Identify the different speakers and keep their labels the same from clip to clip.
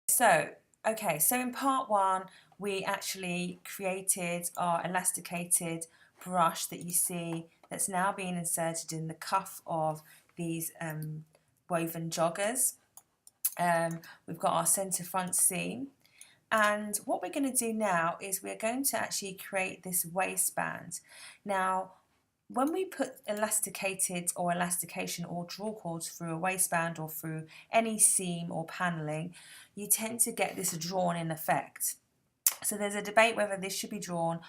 Speaker 1: So, okay, so in part one, we actually created our elasticated brush that you see that's now being inserted in the cuff of these woven joggers. We've got our centre front seam. And what we're going to do now is we're going to actually create this waistband. Now, when we put elasticated or elastication or draw cords through a waistband or through any seam or paneling, you tend to get this drawn in effect. So there's a debate whether this should be drawn,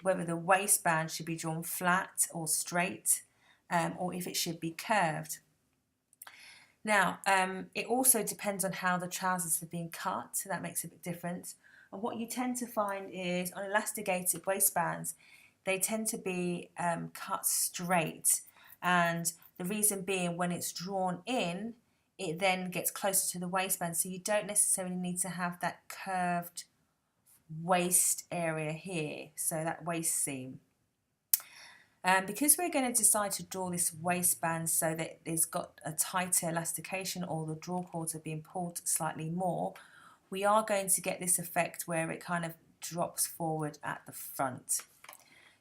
Speaker 1: whether the waistband should be drawn flat or straight, or if it should be curved. Now, it also depends on how the trousers have been cut, so that makes a big difference. And what you tend to find is on elasticated waistbands, they tend to be cut straight. And the reason being, when it's drawn in, it then gets closer to the waistband, so you don't necessarily need to have that curved waist area here, so that waist seam. Because we're going to decide to draw this waistband so that it's got a tighter elastication or the draw cords are being pulled slightly more, we are going to get this effect where it kind of drops forward at the front.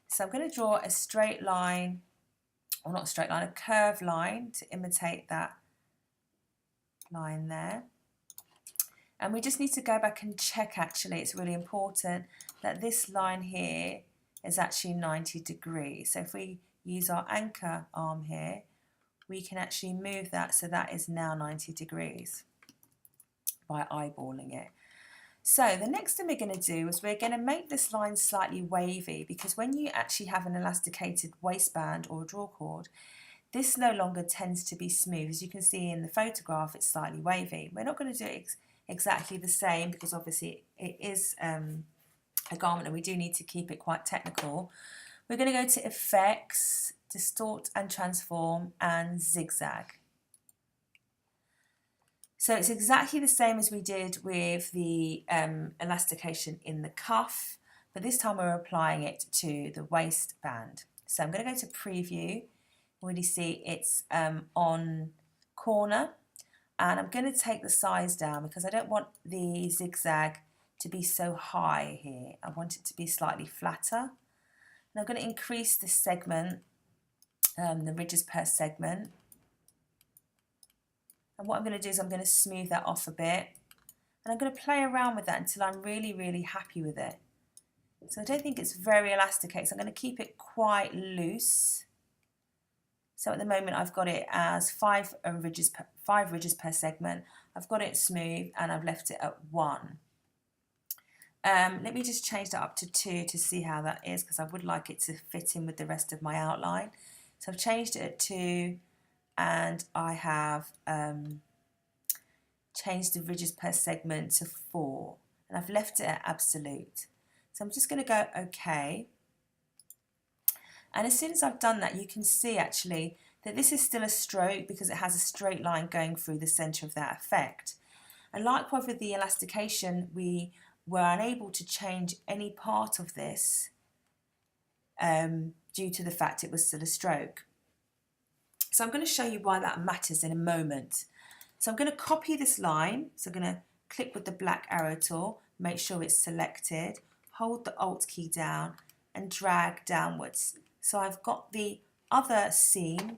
Speaker 1: So I'm going to draw a straight line, or not a straight line, a curved line to imitate that line there. And we just need to go back and check, actually, it's really important that this line here is actually 90 degrees. So if we use our anchor arm here, we can actually move that so that is now 90 degrees by eyeballing it. So the next thing we're going to do is we're going to make this line slightly wavy, because when you actually have an elasticated waistband or a draw cord, this no longer tends to be smooth. As you can see in the photograph, it's slightly wavy. We're not going to do it exactly the same, because obviously it is a garment and we do need to keep it quite technical. We're going to go to Effects, Distort and Transform, and Zigzag. So it's exactly the same as we did with the elastication in the cuff, but this time we're applying it to the waistband. So I'm going to go to Preview. Already see it's on corner, and I'm going to take the size down because I don't want the zigzag to be so high here. I want it to be slightly flatter. And I'm going to increase this segment, the ridges per segment. And what I'm going to do is I'm going to smooth that off a bit. And I'm going to play around with that until I'm really, really happy with it. So I don't think it's very elasticated, so I'm going to keep it quite loose. So at the moment I've got it as 5 ridges per segment. I've got it smooth and I've left it at 1. Let me just change that up to 2 to see how that is, because I would like it to fit in with the rest of my outline. So I've changed it at 2, and I have changed the ridges per segment to 4, and I've left it at absolute. So I'm just going to go OK. And as soon as I've done that, you can see actually that this is still a stroke because it has a straight line going through the centre of that effect. And likewise with the elastication, we were unable to change any part of this due to the fact it was still a stroke. So I'm going to show you why that matters in a moment. So I'm going to copy this line. So I'm going to click with the black arrow tool, make sure it's selected, hold the Alt key down and drag downwards. So I've got the other seam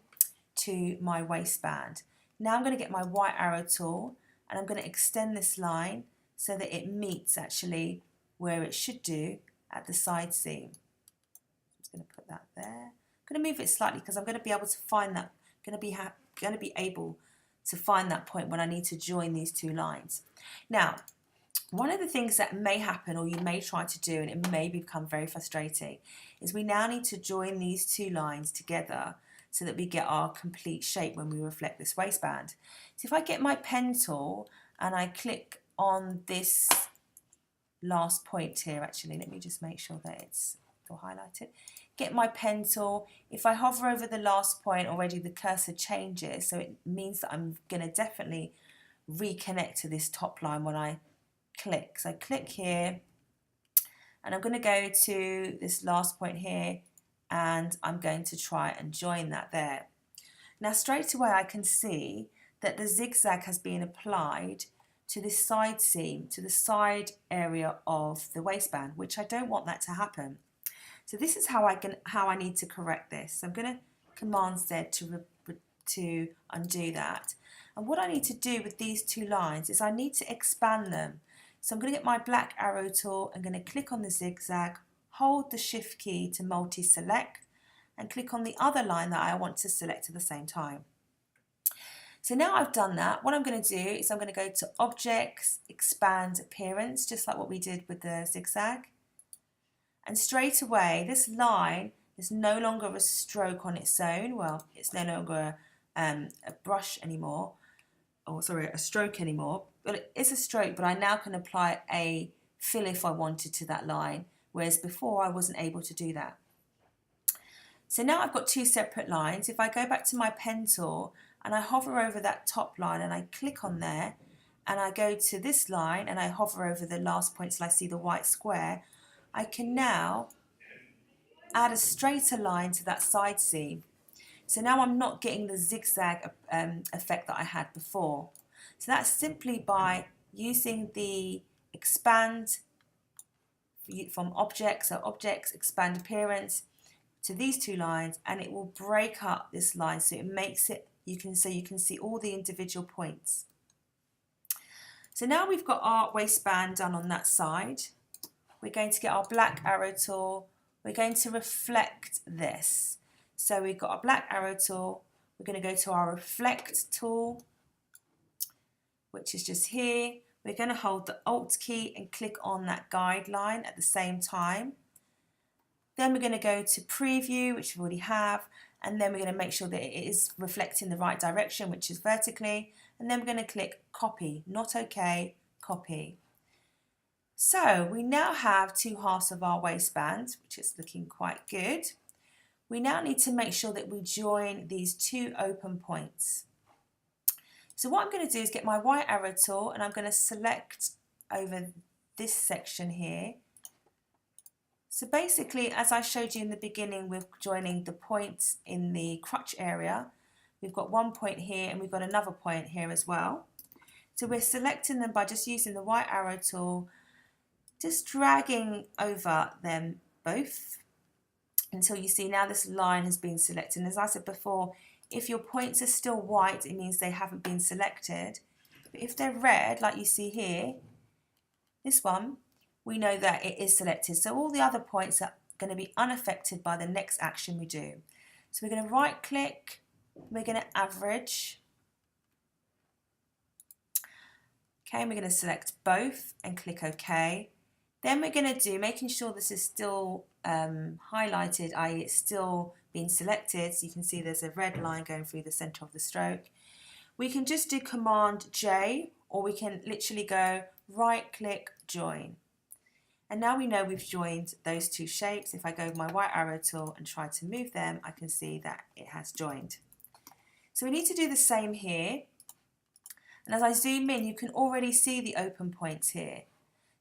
Speaker 1: to my waistband. Now I'm going to get my white arrow tool and I'm going to extend this line so that it meets actually where it should do at the side seam. I'm just going to put that there. I'm going to move it slightly because I'm going to be able to find that, going to be able to find that point when I need to join these two lines. Now, one of the things that may happen, or you may try to do, and it may become very frustrating, is we now need to join these two lines together so that we get our complete shape when we reflect this waistband. So if I get my pen tool and I click on this last point here, actually, let me just make sure that it's still highlighted. Get my pen tool. If I hover over the last point already, the cursor changes, so it means that I'm going to definitely reconnect to this top line when I click. So I click here and I'm going to go to this last point here and I'm going to try and join that there. Now straight away I can see that the zigzag has been applied to this side seam, to the side area of the waistband, which I don't want that to happen. So this is how I need to correct this. So I'm going to Command Z to undo that. And what I need to do with these two lines is I need to expand them. So I'm going to get my black arrow tool, I'm going to click on the zigzag, hold the shift key to multi-select, and click on the other line that I want to select at the same time. So now I've done that, what I'm going to do is I'm going to go to Objects, Expand Appearance, just like what we did with the zigzag. And straight away, this line is no longer a stroke on its own. Well, it's no longer a brush anymore, or sorry, a stroke anymore. But it is a stroke, but I now can apply a fill if I wanted to that line, whereas before I wasn't able to do that. So now I've got two separate lines. If I go back to my pen tool and I hover over that top line and I click on there and I go to this line and I hover over the last point till I see the white square, I can now add a straighter line to that side seam. So now I'm not getting the zigzag effect that I had before. So that's simply by using the expand from objects, so objects, expand appearance to these two lines, and it will break up this line so it makes it, you can see all the individual points. So now we've got our waistband done on that side. We're going to get our black arrow tool, we're going to reflect this. So we've got our black arrow tool, we're going to go to our reflect tool, which is just here. We're going to hold the Alt key and click on that guideline at the same time. Then we're going to go to preview, which we already have, and then we're going to make sure that it is reflecting the right direction, which is vertically, and then we're going to click copy, not OK, copy. So we now have two halves of our waistband, which is looking quite good. We now need to make sure that we join these two open points. So what I'm going to do is get my white arrow tool and I'm going to select over this section here. So basically, as I showed you in the beginning with joining the points in the crotch area, we've got one point here and we've got another point here as well. So we're selecting them by just using the white arrow tool, just dragging over them both until you see now this line has been selected. And as I said before, if your points are still white, it means they haven't been selected. But if they're red, like you see here, this one, we know that it is selected. So all the other points are going to be unaffected by the next action we do. So we're going to right click, we're going to average. Okay, and we're going to select both and click OK. Then we're going to do, making sure this is still highlighted, i.e. it's still being selected, so you can see there's a red line going through the centre of the stroke. We can just do Command J, or we can literally go right click, join. And now we know we've joined those two shapes. If I go with my white arrow tool and try to move them, I can see that it has joined. So we need to do the same here. And as I zoom in, you can already see the open points here.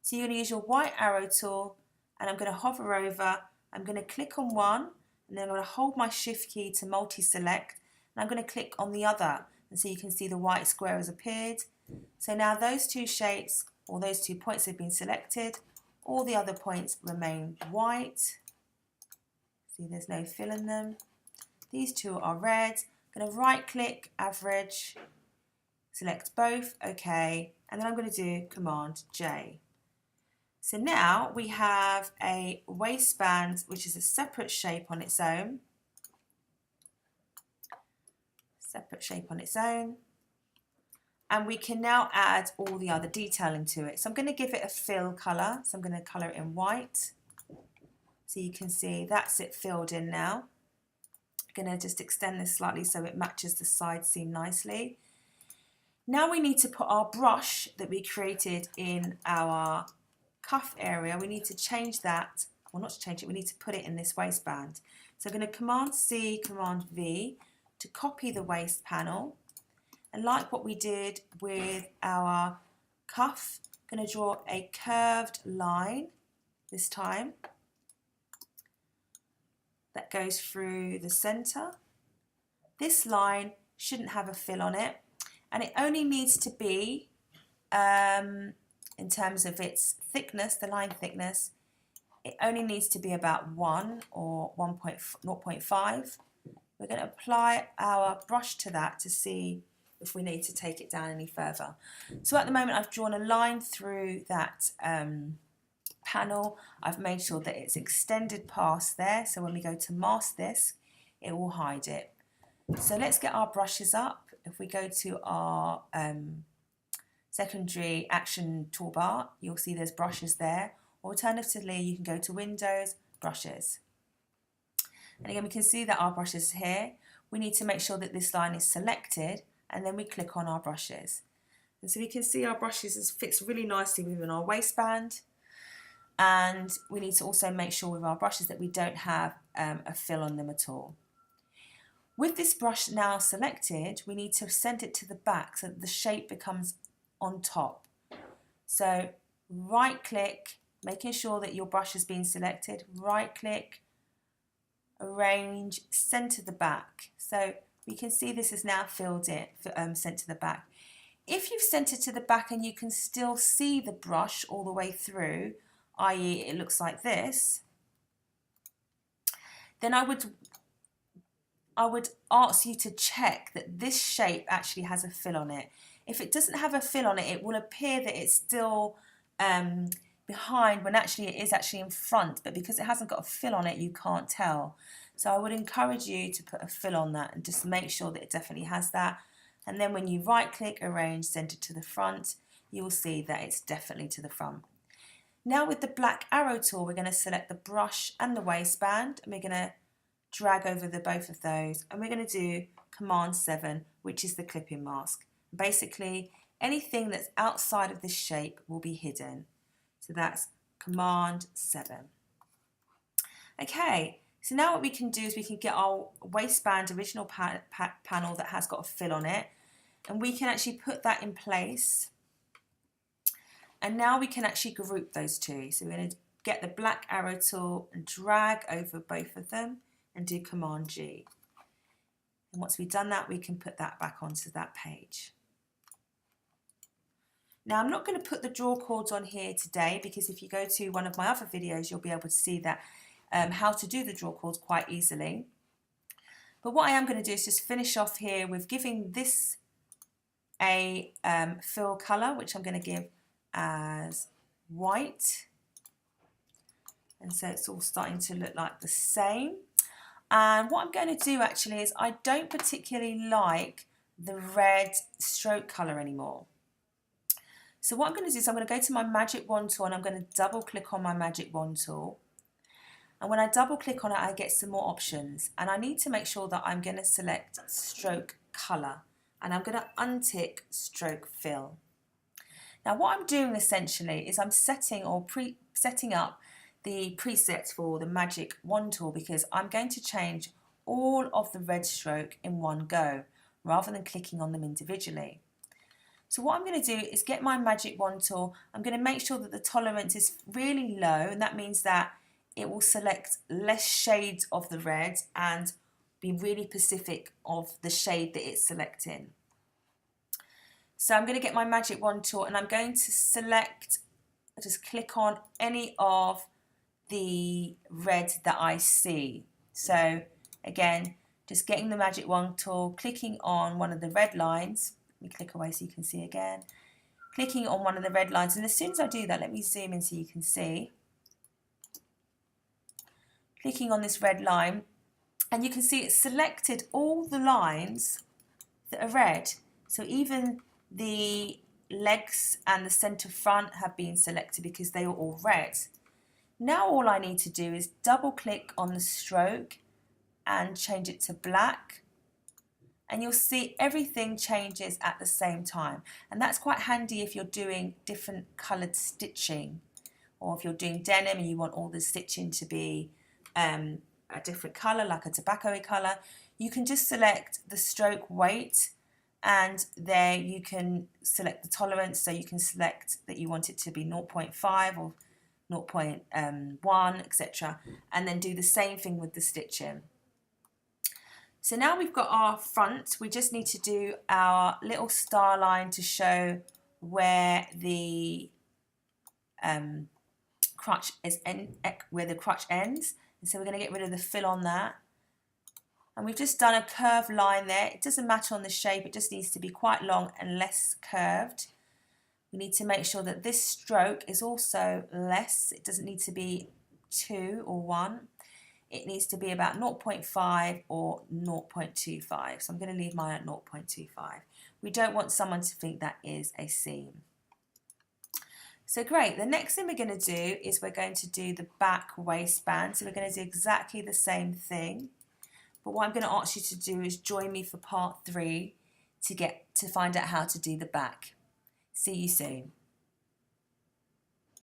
Speaker 1: So you're going to use your white arrow tool and I'm going to hover over, I'm going to click on one and then I'm going to hold my shift key to multi-select and I'm going to click on the other, and so you can see the white square has appeared. So now those two shapes, or those 2 points have been selected, all the other points remain white. See, there's no fill in them. These two are red. I'm going to right click, average, select both, OK, and then I'm going to do Command J. So now we have a waistband which is a separate shape on its own. Separate shape on its own. And we can now add all the other detailing to it. So I'm going to give it a fill colour. So I'm going to colour it in white. So you can see that's it filled in now. I'm going to just extend this slightly so it matches the side seam nicely. Now we need to put our brush that we created in our cuff area, we need to change that, well not to change it, we need to put it in this waistband. So I'm going to Command C, Command V to copy the waist panel, and like what we did with our cuff, I'm going to draw a curved line this time that goes through the centre. This line shouldn't have a fill on it, and it only needs to be in terms of its thickness, the line thickness, it only needs to be about 1 or 0.5. We're going to apply our brush to that to see if we need to take it down any further. So at the moment I've drawn a line through that panel. I've made sure that it's extended past there, so when we go to mask this, it will hide it. So let's get our brushes up. If we go to our secondary action toolbar, you'll see there's brushes there. Alternatively, you can go to Windows, Brushes. And again, we can see that our brush is here. We need to make sure that this line is selected, and then we click on our brushes. And so we can see our brushes fits really nicely within our waistband. And we need to also make sure with our brushes that we don't have a fill on them at all. With this brush now selected, we need to send it to the back so that the shape becomes on top. So right click, making sure that your brush has been selected, right click, arrange, send to the back. So we can see this is now filled in, sent to the back. If you've sent it to the back and you can still see the brush all the way through, i.e. it looks like this, then I would ask you to check that this shape actually has a fill on it. If it doesn't have a fill on it, it will appear that it's still behind when actually it is actually in front, but because it hasn't got a fill on it, you can't tell. So I would encourage you to put a fill on that and just make sure that it definitely has that. And then when you right click, arrange, send it to the front, you will see that it's definitely to the front. Now with the black arrow tool, we're going to select the brush and the waistband, and we're going to drag over both of those, and we're going to do Command 7, which is the clipping mask. Basically, anything that's outside of this shape will be hidden. So that's Command 7. Okay, so now what we can do is we can get our waistband original panel that has got a fill on it, and we can actually put that in place. And now we can actually group those two. So we're going to get the black arrow tool and drag over both of them and do Command G. And once we've done that, we can put that back onto that page. Now I'm not going to put the draw cords on here today, because if you go to one of my other videos, you'll be able to see that how to do the draw cords quite easily. But what I am going to do is just finish off here with giving this a fill colour, which I'm going to give as white. And so it's all starting to look like the same. And what I'm going to do actually is I don't particularly like the red stroke colour anymore. So what I'm going to do is I'm going to go to my magic wand tool, and I'm going to double click on my magic wand tool. And when I double click on it, I get some more options. And I need to make sure that I'm going to select stroke colour. And I'm going to untick stroke fill. Now what I'm doing essentially is I'm setting up the presets for the magic wand tool, because I'm going to change all of the red stroke in one go rather than clicking on them individually. So what I'm going to do is get my magic wand tool. I'm going to make sure that the tolerance is really low, and that means that it will select less shades of the red and be really specific of the shade that it's selecting. So I'm going to get my magic wand tool, and I'm going to select, just click on any of the red that I see. So again, just getting the magic wand tool, clicking on one of the red lines. Let me click away so you can see again. Clicking on one of the red lines, and as soon as I do that, let me zoom in so you can see. Clicking on this red line, and you can see it's selected all the lines that are red. So even the legs and the centre front have been selected because they were all red. Now all I need to do is double click on the stroke and change it to black, and you'll see everything changes at the same time. And that's quite handy if you're doing different coloured stitching, or if you're doing denim and you want all the stitching to be a different colour, like a tobacco colour. You can just select the stroke weight, and there you can select the tolerance. So you can select that you want it to be 0.5 or 0.1, etc. and then do the same thing with the stitching. So now we've got our front, we just need to do our little star line to show where the crutch where the crutch ends, and so we're going to get rid of the fill on that. And we've just done a curved line there. It doesn't matter on the shape, it just needs to be quite long and less curved. We need to make sure that this stroke is also less. It doesn't need to be 2 or 1. It needs to be about 0.5 or 0.25. So I'm going to leave mine at 0.25. We don't want someone to think that is a seam. So great, the next thing we're going to do is we're going to do the back waistband. So we're going to do exactly the same thing. But what I'm going to ask you to do is join me for part 3 to find out how to do the back. See you soon.